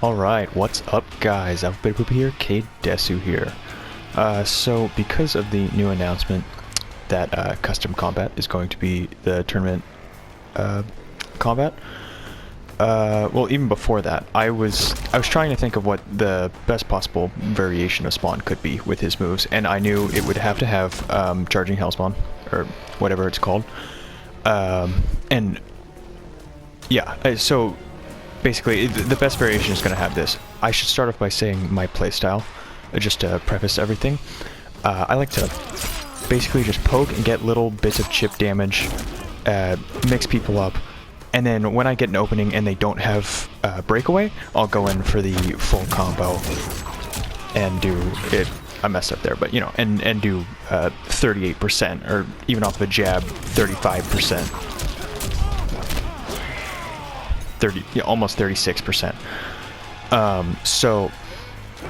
Alright, what's up guys? Alphabet Poop here, K Desu here. So because of the new announcement that Custom Kombat is going to be the tournament combat, well even before that, I was trying to think of what the best possible variation of Spawn could be with his moves, and I knew it would have to have Charging Hell Spawn, or whatever it's called. And yeah, so basically, the best variation is going to have this. I should start off by saying my playstyle, just to preface everything. I like to basically just poke and get little bits of chip damage, mix people up, and then when I get an opening and they don't have breakaway, I'll go in for the full combo and do it. I messed up there, but you know, and do 38%, or even off of a jab, 35%. 30, yeah, almost 36%. So,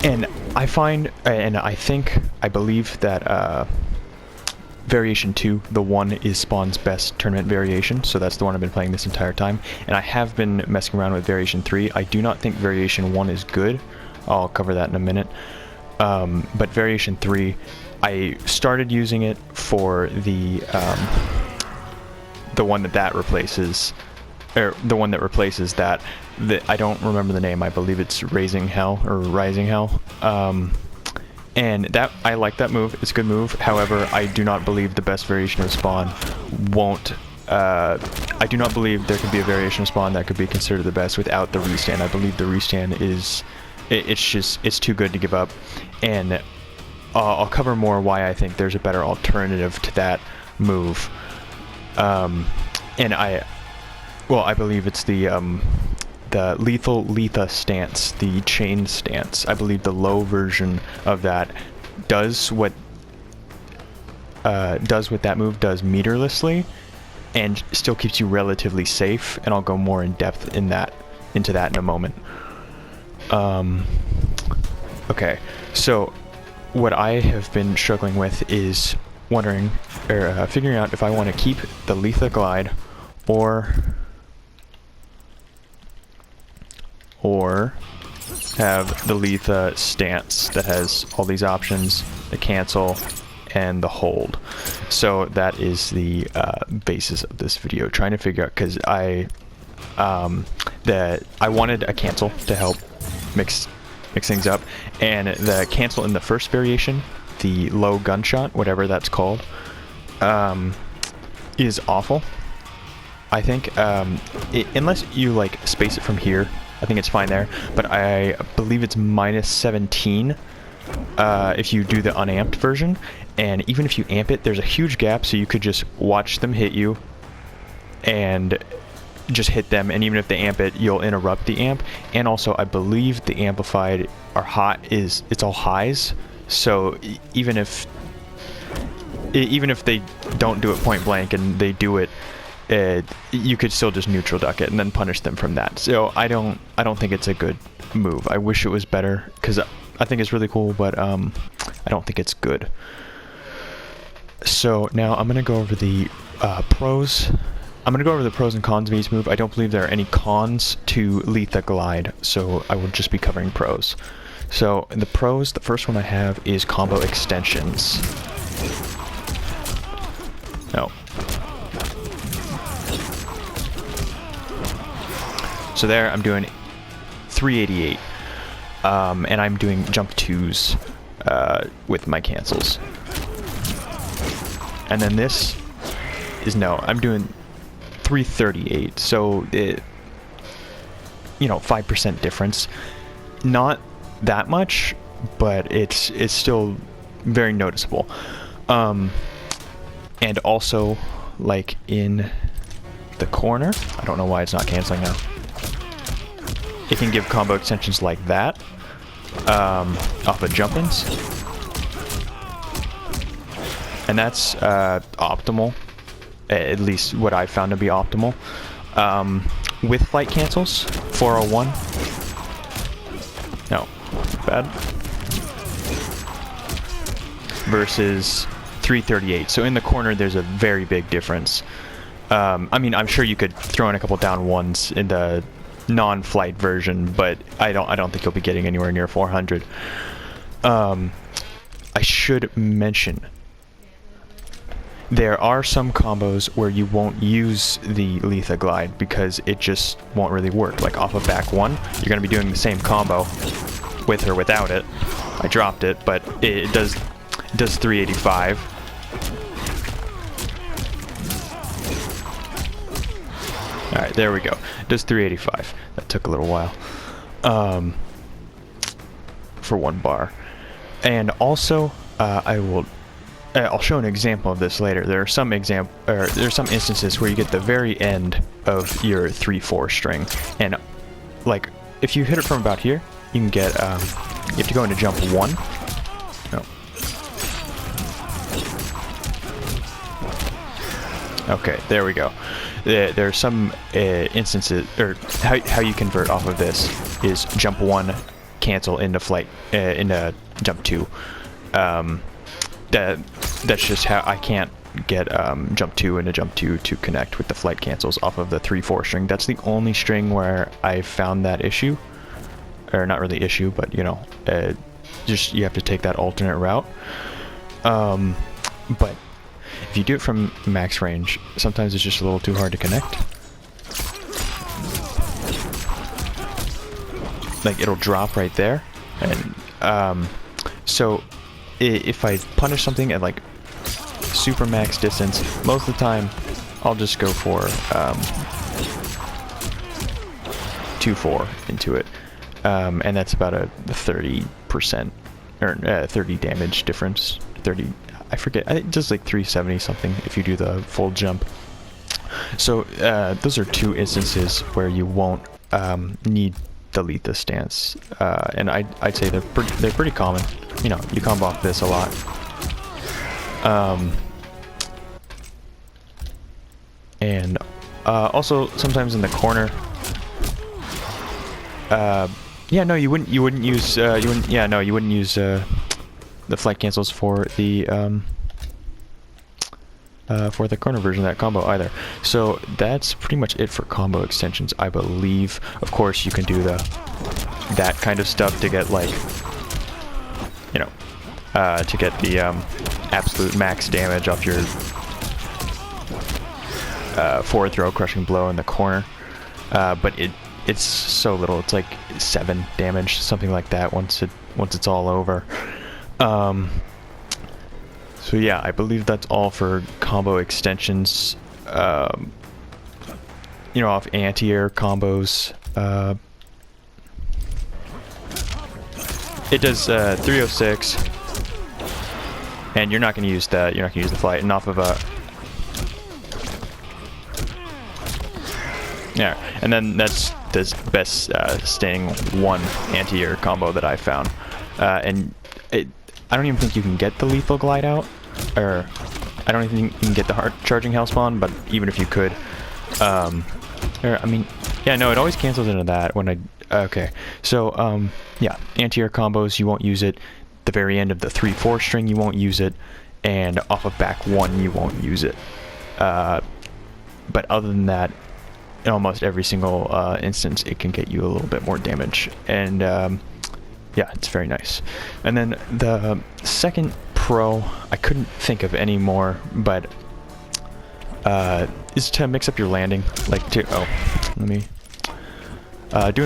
and I find, and I believe that variation 2, the 1, is Spawn's best tournament variation, so that's the one I've been playing this entire time. And I have been messing around with variation 3. I do not think variation 1 is good. I'll cover that in a minute. But variation 3, I started using it for the one that replaces. Or the one that replaces that. I don't remember the name. I believe it's Rising Hell. And that, I like that move. It's a good move. However, I do not believe the best variation of Spawn won't. I do not believe there could be a variation of Spawn that could be considered the best without the restand. I believe the restand is. It's too good to give up. And I'll cover more why I think there's a better alternative to that move. And I believe it's the lethal Letha stance, the chain stance. I believe the low version of that does what that move does meterlessly, and still keeps you relatively safe. And I'll go more in depth into that in a moment. Okay, so what I have been struggling with is figuring out if I want to keep the Letha glide or have the Letha stance that has all these options, the cancel and the hold. So that is the basis of this video, trying to figure out, because I wanted a cancel to help mix things up, and the cancel in the first variation, the low gunshot, whatever that's called, is awful. I think unless you like space it from here, I think it's fine there, but I believe it's -17 if you do the unamped version, and even if you amp it, there's a huge gap, so you could just watch them hit you and just hit them, and even if they amp it, you'll interrupt the amp. And also, I believe the amplified it's all highs, so even if they don't do it point blank and they do it, you could still just neutral duck it and then punish them from that. So I don't think it's a good move. I wish it was better, because I think it's really cool, but I don't think it's good. So now I'm gonna go over the pros. I'm gonna go over the pros and cons of each move. I don't believe there are any cons to Letha glide, so I will just be covering pros. So in the pros, the first one I have is combo extensions. No. So there, I'm doing 388, and I'm doing jump 2s with my cancels. And then this is, I'm doing 338, so it, 5% difference. Not that much, but it's still very noticeable. And also, like in the corner, I don't know why it's not canceling now. It can give combo extensions like that, off of jump-ins. And that's optimal, at least what I found to be optimal. With flight cancels, 401. No, bad. Versus 338. So in the corner, there's a very big difference. I mean, I'm sure you could throw in a couple down ones into non-flight version, but I don't think you'll be getting anywhere near 400. I should mention there are some combos where you won't use the Letha Glide because it just won't really work. Like off of back 1, you're going to be doing the same combo with or without it. I dropped it, but it does 385. Alright, there we go. It does 385. That took a little while. For 1 bar. And also, I'll show an example of this later. There are some instances where you get the very end of your 3/4 string, and like if you hit it from about here, you can get you have to go into jump 1. No. Okay, there we go. There are some instances, or how you convert off of this is jump 1, cancel into flight, into jump 2. That's just how I can't get jump 2 into jump 2 to connect with the flight cancels off of the 3/4 string. That's the only string where I found that issue, or not really issue, but you know, just you have to take that alternate route. But if you do it from max range, sometimes it's just a little too hard to connect. Like it'll drop right there, and so if I punish something at like super max distance, most of the time I'll just go for 2/4 into it, and that's about a 30% or 30 damage difference. 30, I forget. I think it does like 370 something if you do the full jump. So those are 2 instances where you won't need the Letha stance, and I'd say they're pretty common. You know, you combo off this a lot. And also sometimes in the corner. Yeah, no, you wouldn't use the flight cancels for the corner version of that combo either. So that's pretty much it for combo extensions, I believe. Of course, you can do that kind of stuff to get like, you know, to get the absolute max damage off your forward throw crushing blow in the corner. But it's so little. It's like 7 damage, something like that. Once it's all over. So yeah, I believe that's all for combo extensions. You know, off anti-air combos. It does 306, and you're not going to use that. You're not going to use the flight, and off of a. Yeah, and then that's the best staying 1 anti-air combo that I found, and I don't even think you can get the lethal glide out, or I don't even think you can get the hard charging hell spawn, but even if you could, I mean, yeah, no, it always cancels into that when I, okay, so, yeah, anti-air combos, you won't use it, the very end of the 3/4 string, you won't use it, and off of back 1, you won't use it, but other than that, in almost every single instance, it can get you a little bit more damage, and, yeah, it's very nice. And then the second pro, I couldn't think of any more, but is to mix up your landing. Like doing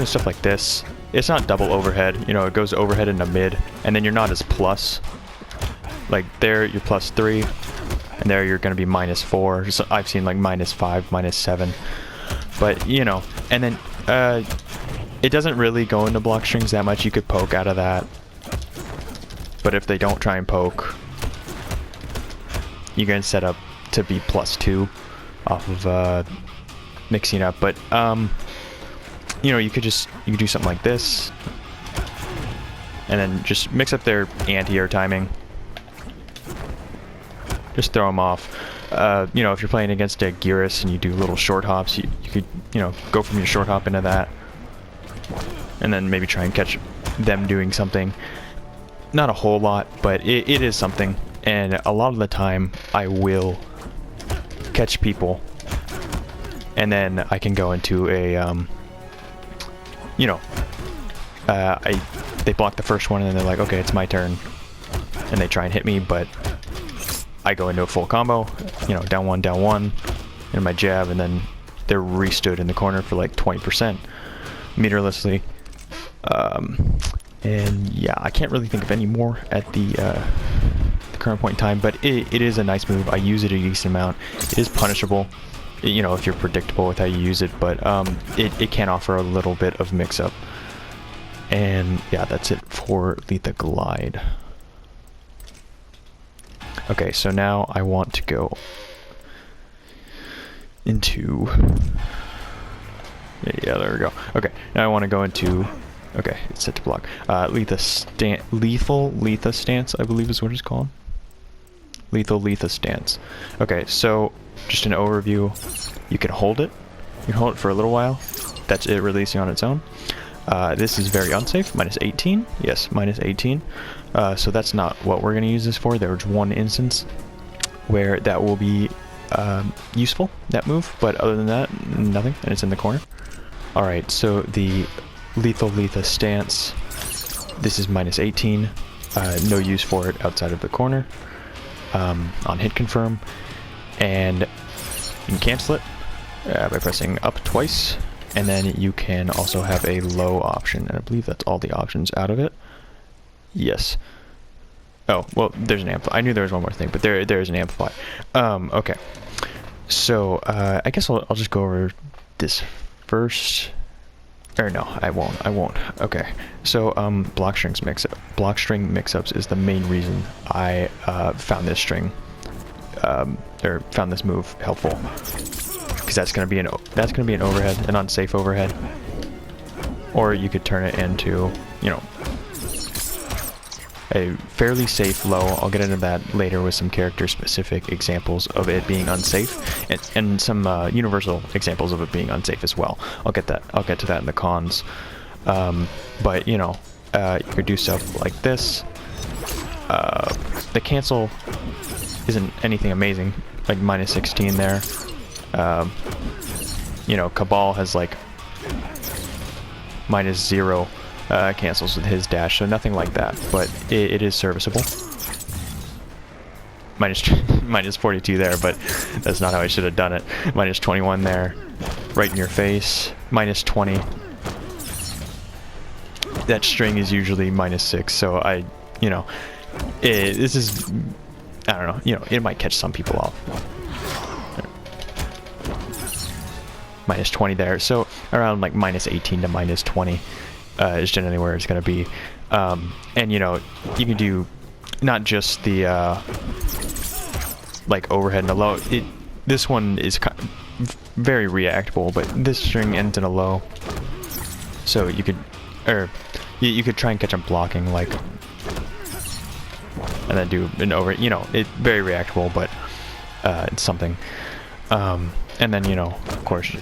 stuff like this. It's not double overhead, you know, it goes overhead into mid, and then you're not as plus. Like there, you're +3, and there you're going to be -4. So I've seen like -5, -7. But, you know, and then it doesn't really go into block strings that much. You could poke out of that. But if they don't try and poke, you can set up to be +2 off of mixing up. But, you know, you could do something like this. And then just mix up their anti-air timing. Just throw them off. You know, if you're playing against a Gearus and you do little short hops, you could, you know, go from your short hop into that. And then maybe try and catch them doing something. Not a whole lot, but it is something. And a lot of the time, I will catch people. And then I can go into a you know, they block the first one and then they're like, okay, it's my turn, and they try and hit me, but I go into a full combo, you know, down one, and my jab, and then they're restood in the corner for like 20% meterlessly. And yeah, I can't really think of any more at the current point in time, but it is a nice move. I use it a decent amount. It is punishable, you know, if you're predictable with how you use it, but it can offer a little bit of mix-up. And yeah, that's it for Letha Glide. Okay, so now I want to go into... Yeah, there we go. Okay, now I want to go into... Okay, it's set to block. Lethal Letha Stance, I believe is what it's called. Lethal Letha Stance. Okay, so just an overview. You can hold it. You can hold it for a little while. That's it releasing on its own. This is very unsafe. Minus 18. Yes, minus 18. So that's not what we're going to use this for. There's one instance where that will be useful, that move. But other than that, nothing. And it's in the corner. Alright, so the Lethal Letha Stance. This is minus 18. No use for it outside of the corner. On hit confirm. And you can cancel it by pressing up twice. And then you can also have a low option, and I believe that's all the options out of it. Yes. Oh, well, there's an amplify. I knew there was one more thing, but there's an amplify. Okay. So, I guess I'll just go over this first. Or no, I won't. Okay. So, block string mix-ups is the main reason I found this string, or found this move helpful. Because that's gonna be an overhead, an unsafe overhead, or you could turn it into, you know, a fairly safe low. I'll get into that later with some character-specific examples of it being unsafe, and some universal examples of it being unsafe as well. I'll get to that in the cons. But you know, you could do stuff like this. The cancel isn't anything amazing, like minus 16 there. You know, Cabal has like minus 0 cancels with his dash, so nothing like that, but it is serviceable. Minus 42 there, but that's not how I should have done it. Minus 21 there, right in your face. Minus 20. That string is usually minus 6, so you know, this is, I don't know, you know, it might catch some people off. Minus 20 there, so around like minus 18 to minus 20 is generally where it's going to be. And you know, you can do not just the like overhead and the low. This one is very reactable, but this string ends in a low, so you could, you could try and catch them blocking, like, and then do an over. You know, it's very reactable, but it's something. And then, you know, of course,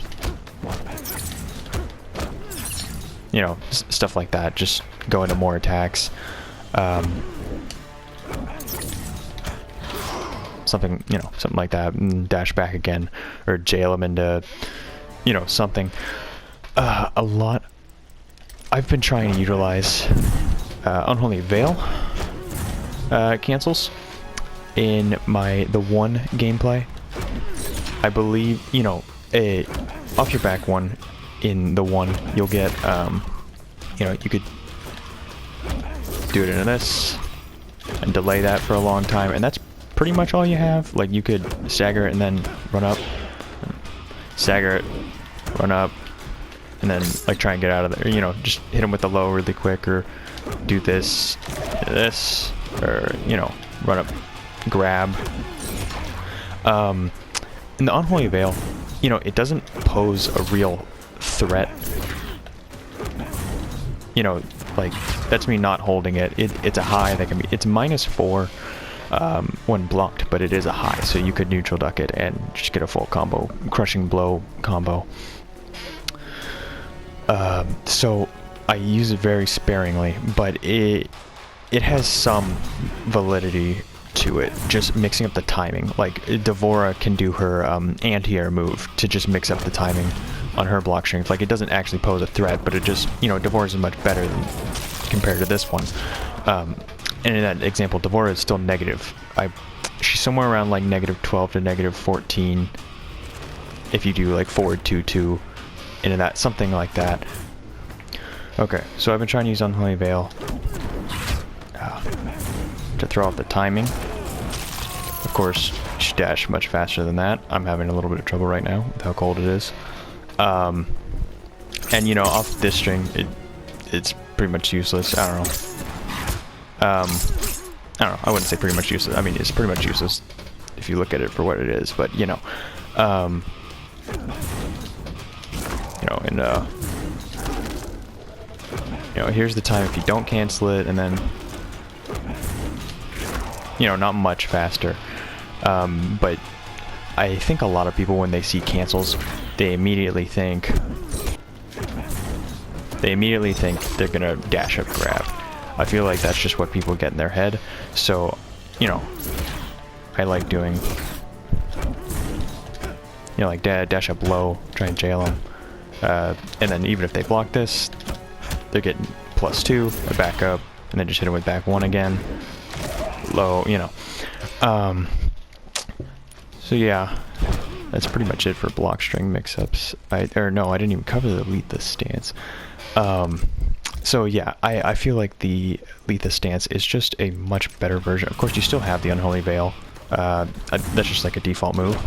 you know, stuff like that, just go into more attacks. Something, you know, something like that, and dash back again, or jail him into, you know, something. A lot. I've been trying to utilize Unholy Veil cancels in the one gameplay. I believe, you know, off your back one in the one, you'll get, you know, you could do it into this and delay that for a long time, and that's pretty much all you have. Like, you could stagger it and then run up, stagger it, run up, and then like try and get out of there. You know, just hit him with the low really quick, or do this, or you know, run up, grab. In the Unholy Veil, you know, it doesn't pose a real threat. You know, like, that's me not holding it. It's a high that can be, it's minus 4 when blocked, but it is a high, so you could neutral duck it and just get a full combo, crushing blow combo. So I use it very sparingly, but it has some validity to it, just mixing up the timing. Like, Devora can do her anti-air move to just mix up the timing on her block strength. Like, it doesn't actually pose a threat, but it just, you know, Devora is much better than, compared to this one. And in that example, Devora is still negative. She's somewhere around like -12 to -14 if you do like forward 2-2 into that, something like that. Okay, so I've been trying to use Unholy Veil to throw off the timing. Of course, she dashed much faster than that. I'm having a little bit of trouble right now with how cold it is. And you know, off this string, it's pretty much useless. I don't know. I don't know. I wouldn't say pretty much useless. I mean, it's pretty much useless if you look at it for what it is. But you know, and you know, here's the time if you don't cancel it, and then you know, not much faster. But I think a lot of people, when they see cancels, they immediately think they're gonna dash up grab. I feel like that's just what people get in their head. So, you know, I like doing, you know, like dash up low, try and jail them, and then even if they block this, they're getting +2, I back up, and then just hit them with back 1 again, low, you know. So yeah, that's pretty much it for block string mix-ups. No, I didn't even cover the Letha stance. So yeah, I feel like the Letha stance is just a much better version. Of course, you still have the Unholy Veil. That's just like a default move.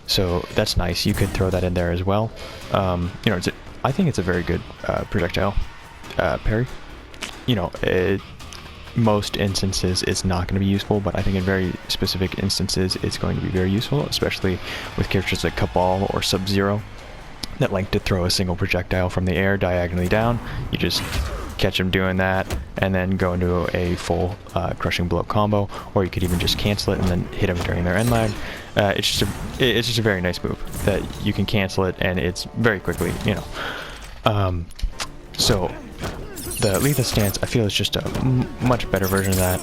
So that's nice. You could throw that in there as well. You know, I think it's a very good projectile parry. You know, most instances it's not going to be useful, but I think in very specific instances it's going to be very useful, especially with characters like Cabal or Sub-Zero that like to throw a single projectile from the air diagonally down. You just catch them doing that and then go into a full crushing blow combo, or you could even just cancel it and then hit them during their end lag. It's just a very nice move that you can cancel it, and it's very quickly, you know. So the Letha stance, I feel, is just a much better version of that.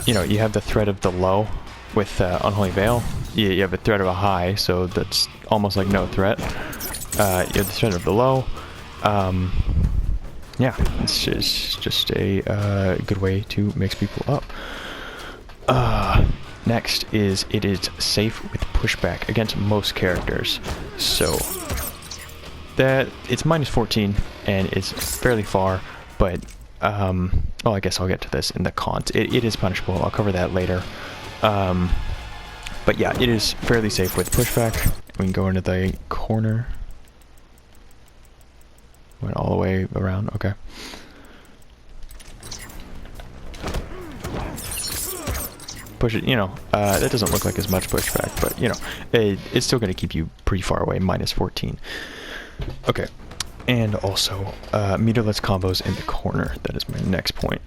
You know, you have the threat of the low with Unholy Veil. You have a threat of a high, so that's almost like no threat. You have the threat of the low. Yeah, it's just a good way to mix people up. Next is, it is safe with pushback against most characters. So that it's -14 and it's fairly far, but well, I guess I'll get to this in the cons. It is punishable. I'll cover that later. But yeah, it is fairly safe with pushback. We can go into the corner. Went all the way around. Okay. Push it, you know, that doesn't look like as much pushback, but you know, it's still going to keep you pretty far away, -14. Okay, and also meterless combos in the corner. That is my next point.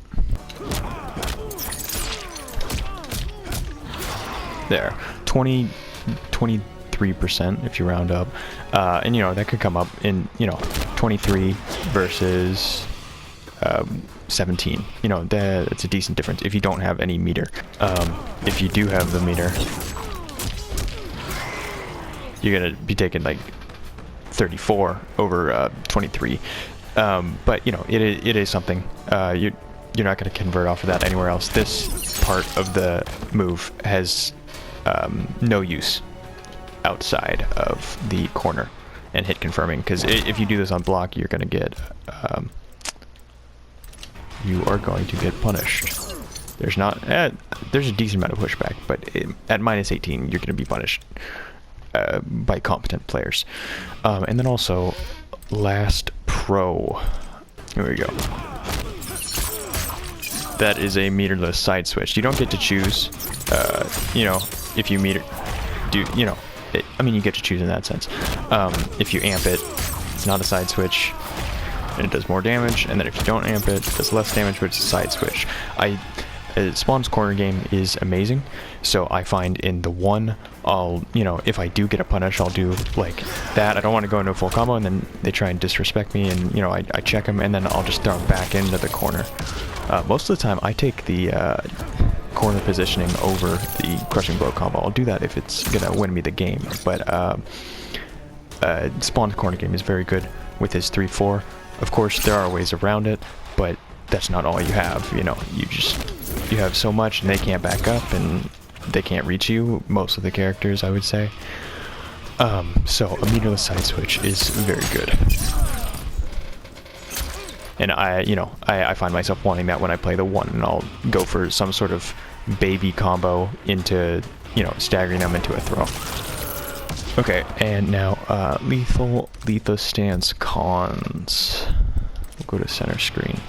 There, 23% if you round up, and you know, that could come up in, you know, 23 versus 17. You know, it's a decent difference if you don't have any meter. If you do have the meter, you're gonna be taking like 34 over 23. But you know, it is something. You're not going to convert off of that anywhere else. This part of the move has no use outside of the corner and hit confirming, because if you do this on block, you're going to get punished. There's a decent amount of pushback, but at -18 you're going to be punished by competent players. And then also last pro, here we go, that is a meterless side switch. You don't get to choose, you know, if you you know, I mean, you get to choose in that sense. If you amp it, it's not a side switch, and it does more damage, and then if you don't amp it, it does less damage, but it's a side switch. Spawn's corner game is amazing, so I find in the one, you know, if I do get a punish, I'll do like that. I don't want to go into a full combo, and then they try and disrespect me, and you know, I check them, and then I'll just throw them back into the corner. Most of the time, I take the corner positioning over the crushing blow combo. I'll do that if it's gonna win me the game, but Spawn's corner game is very good with his 3-4. Of course, there are ways around it, but that's not all you have. You know, you have so much, and they can't back up, and they can't reach you. Most of the characters, I would say. So a meterless side switch is very good. And I find myself wanting that when I play the 1, and I'll go for some sort of baby combo into, staggering them into a throw. Okay, and now lethal stance cons. We'll go to center screen.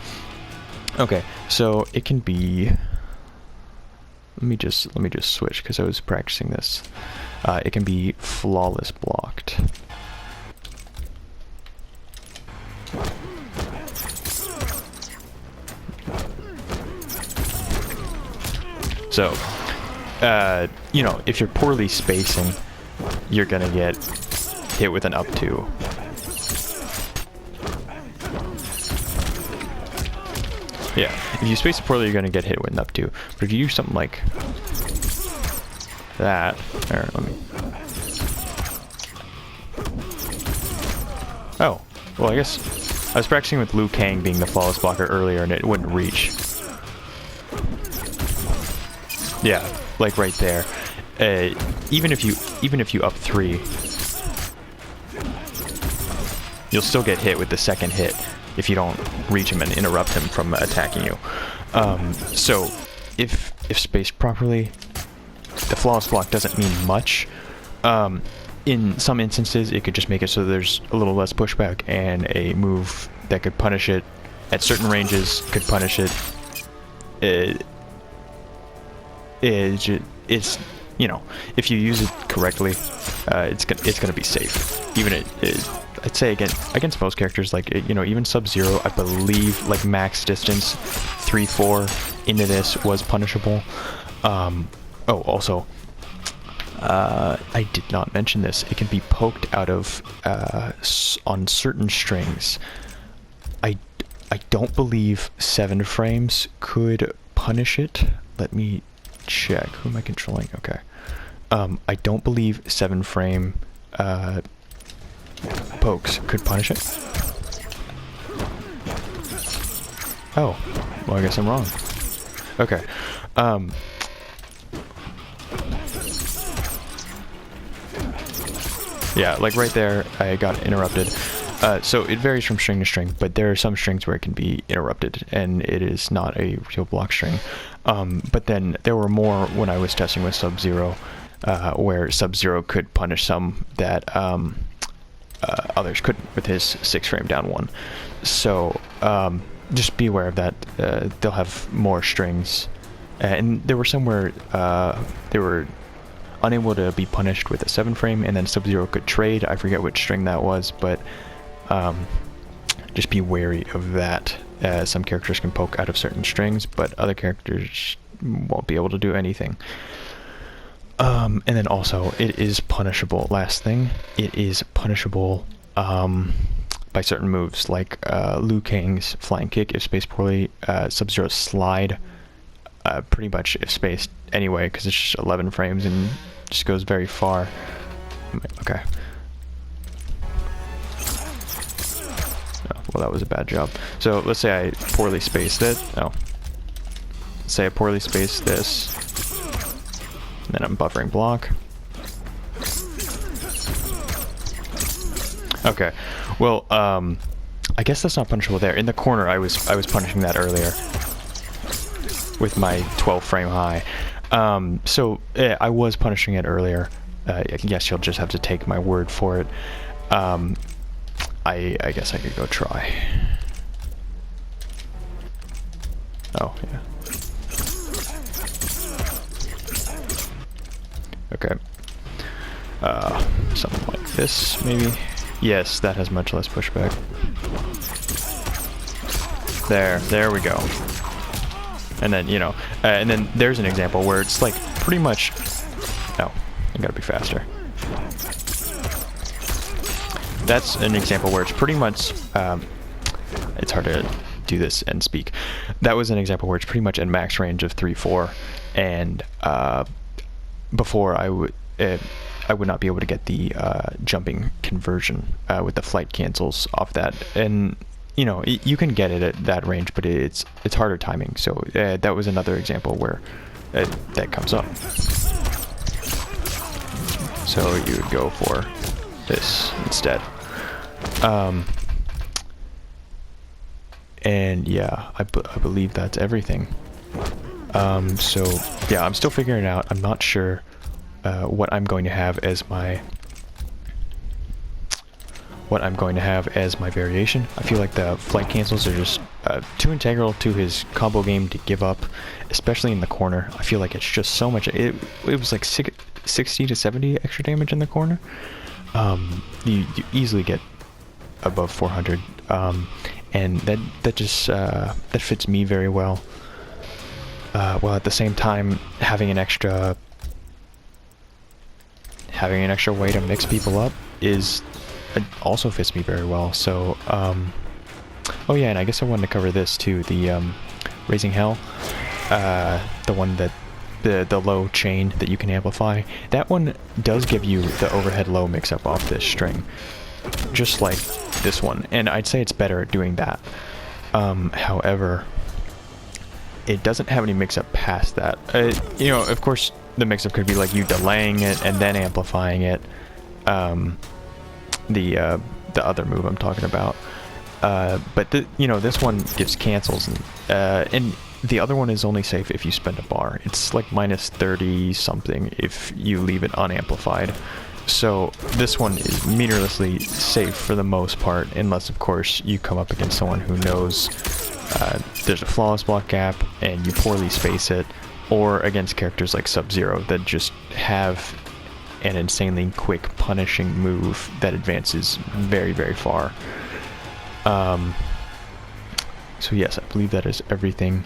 Okay, so it can be. Let me just switch because I was practicing this. It can be flawless blocked. So, if you're poorly spacing, you're gonna get hit with an up 2. Yeah, if you space it poorly, you're gonna get hit with an up 2. But if you use something like that, there, let me. Oh, well, I guess I was practicing with Liu Kang being the flawless blocker earlier, and it wouldn't reach. Yeah, like right there. Even if you up 3, you'll still get hit with the second hit if you don't reach him and interrupt him from attacking you. So if spaced properly, the flawless block doesn't mean much. In some instances, it could just make it so there's a little less pushback, and a move that could punish it at certain ranges could punish it. It's if you use it correctly, it's gonna be safe. Even I'd say against most characters, like even Sub-Zero, I believe like max distance 3-4 into this was punishable. Also, I did not mention this. It can be poked out of on certain strings. I don't believe 7 frames could punish it. Let me check. Who am I controlling? Okay. I don't believe 7 frame pokes could punish it. Oh, well, I guess I'm wrong. Okay. Yeah, like right there, I got interrupted. So it varies from string to string, but there are some strings where it can be interrupted, and it is not a real block string. But then there were more when I was testing with Sub-Zero, where Sub-Zero could punish some that others couldn't with his 6 frame down 1. So just be aware of that. They'll have more strings, and there were some where they were unable to be punished with a 7 frame, and then Sub-Zero could trade. I forget which string that was, but just be wary of that. Some characters can poke out of certain strings, but other characters won't be able to do anything. And then also, it is punishable. Last thing, it is punishable by certain moves, like Liu Kang's flying kick if spaced poorly, Sub-Zero's slide, pretty much if spaced anyway, because it's just 11 frames and just goes very far. Okay. Oh, well, that was a bad job. So let's say I poorly spaced it. Oh. Let's say I poorly spaced this. And then I'm buffering block. Okay. Well, I guess that's not punishable there. In the corner, I was punishing that earlier with my 12 frame high. So I was punishing it earlier. I guess you'll just have to take my word for it. I guess I could go try. Oh, yeah. Okay. Something like this, maybe? Yes, that has much less pushback. There we go. And then, and then there's an example where it's like pretty much... Oh, I gotta be faster. That's an example where it's pretty much... it's hard to do this and speak. That was an example where it's pretty much in max range of 3-4. and before I would not be able to get the jumping conversion with the flight cancels off that. And you know, you can get it at that range, but it's harder timing. So that was another example where that comes up. So you would go for this instead. And yeah, I believe that's everything. So yeah, I'm still figuring it out. I'm not sure what I'm going to have as my variation. I feel like the flight cancels are just too integral to his combo game to give up, especially in the corner. I feel like it's just so much. It was like 60 to 70 extra damage in the corner. You easily get above 400, and that just that fits me very well. While at the same time having an extra way to mix people up is also fits me very well. So oh yeah, and I guess I wanted to cover this too, the Raising Hell, the one that the low chain that you can amplify. That one does give you the overhead low mix up off this string, just like this one, and I'd say it's better at doing that. However, it doesn't have any mix up past that. You know, of course the mix up could be like you delaying it and then amplifying it, the other move I'm talking about, but you know, this one gives cancels, and the other one is only safe if you spend a bar. It's like minus 30 something if you leave it unamplified. So this one is meterlessly safe for the most part, unless of course you come up against someone who knows there's a flawless block gap and you poorly space it, or against characters like Sub-Zero that just have an insanely quick punishing move that advances very, very far. So yes, I believe that is everything.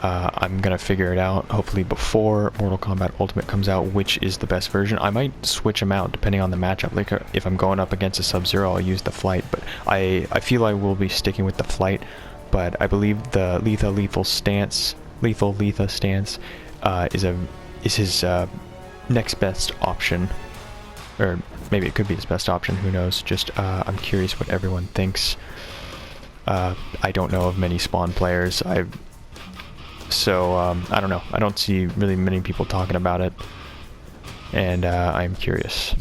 I'm gonna figure it out hopefully before Mortal Kombat Ultimate comes out, which is the best version. I might switch them out depending on the matchup. Like if I'm going up against a Sub-Zero, I'll use the flight, but I feel I will be sticking with the flight. But I believe the Letha stance is his next best option, or maybe it could be his best option, who knows. Just I'm curious what everyone thinks. I don't know of many Spawn players. So I don't know. I don't see really many people talking about it, and I'm curious.